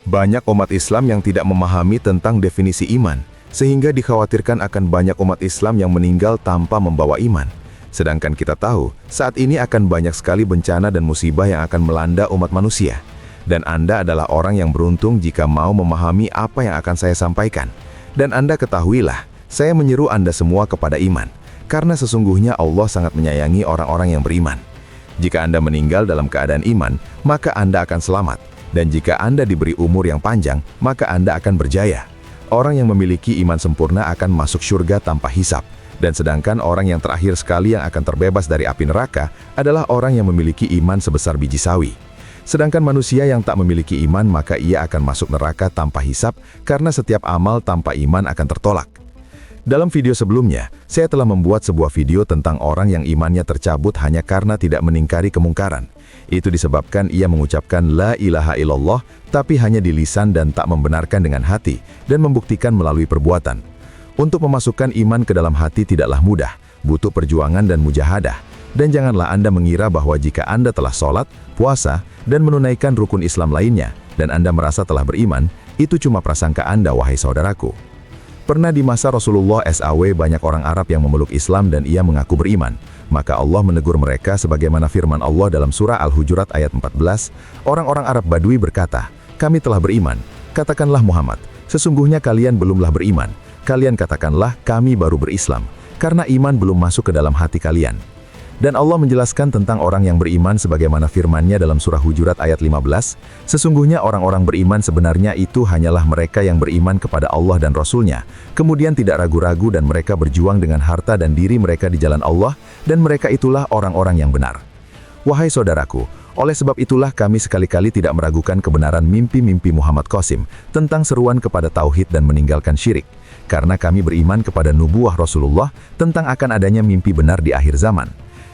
Banyak umat Islam yang tidak memahami tentang definisi iman, sehingga dikhawatirkan akan banyak umat Islam yang meninggal tanpa membawa iman. Sedangkan kita tahu, saat ini akan banyak sekali bencana dan musibah yang akan melanda umat manusia. Dan Anda adalah orang yang beruntung jika mau memahami apa yang akan saya sampaikan. Dan Anda ketahuilah, saya menyeru Anda semua kepada iman, karena sesungguhnya Allah sangat menyayangi orang-orang yang beriman. Jika Anda meninggal dalam keadaan iman, maka Anda akan selamat. Dan jika Anda diberi umur yang panjang, maka Anda akan berjaya. Orang yang memiliki iman sempurna akan masuk surga tanpa hisap. Dan sedangkan orang yang terakhir sekali yang akan terbebas dari api neraka adalah orang yang memiliki iman sebesar biji sawi. Sedangkan manusia yang tak memiliki iman maka ia akan masuk neraka tanpa hisap karena setiap amal tanpa iman akan tertolak. Dalam video sebelumnya, saya telah membuat sebuah video tentang orang yang imannya tercabut hanya karena tidak meningkari kemungkaran. Itu disebabkan ia mengucapkan la ilaha illallah tapi hanya di lisan dan tak membenarkan dengan hati dan membuktikan melalui perbuatan. Untuk memasukkan iman ke dalam hati tidaklah mudah, butuh perjuangan dan mujahadah. Dan janganlah Anda mengira bahwa jika Anda telah sholat, puasa, dan menunaikan rukun Islam lainnya, dan Anda merasa telah beriman, itu cuma prasangka Anda, wahai saudaraku. Pernah di masa Rasulullah SAW banyak orang Arab yang memeluk Islam dan ia mengaku beriman. Maka Allah menegur mereka sebagaimana firman Allah dalam surah Al-Hujurat ayat 14, orang-orang Arab Badui berkata, kami telah beriman. Katakanlah Muhammad, sesungguhnya kalian belumlah beriman. Kalian katakanlah kami baru berislam, karena iman belum masuk ke dalam hati kalian. Dan Allah menjelaskan tentang orang yang beriman sebagaimana firman-Nya dalam surah Hujurat ayat 15, sesungguhnya orang-orang beriman sebenarnya itu hanyalah mereka yang beriman kepada Allah dan Rasul-Nya, kemudian tidak ragu-ragu dan mereka berjuang dengan harta dan diri mereka di jalan Allah, dan mereka itulah orang-orang yang benar. Wahai saudaraku, oleh sebab itulah kami sekali-kali tidak meragukan kebenaran mimpi-mimpi Muhammad Qasim tentang seruan kepada tauhid dan meninggalkan syirik, karena kami beriman kepada nubuwah Rasulullah tentang akan adanya mimpi benar di akhir zaman.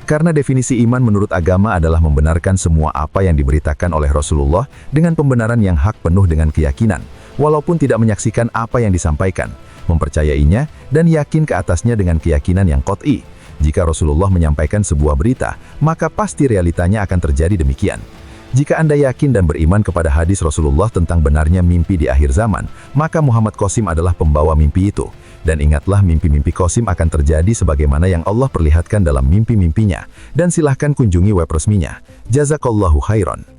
Karena definisi iman menurut agama adalah membenarkan semua apa yang diberitakan oleh Rasulullah dengan pembenaran yang hak penuh dengan keyakinan, walaupun tidak menyaksikan apa yang disampaikan, mempercayainya, dan yakin ke atasnya dengan keyakinan yang qat'i. Jika Rasulullah menyampaikan sebuah berita, maka pasti realitanya akan terjadi demikian. Jika Anda yakin dan beriman kepada hadis Rasulullah tentang benarnya mimpi di akhir zaman, maka Muhammad Qasim adalah pembawa mimpi itu. Dan ingatlah mimpi-mimpi Qasim akan terjadi sebagaimana yang Allah perlihatkan dalam mimpi-mimpinya. Dan silahkan kunjungi web resminya. Jazakallahu khairan.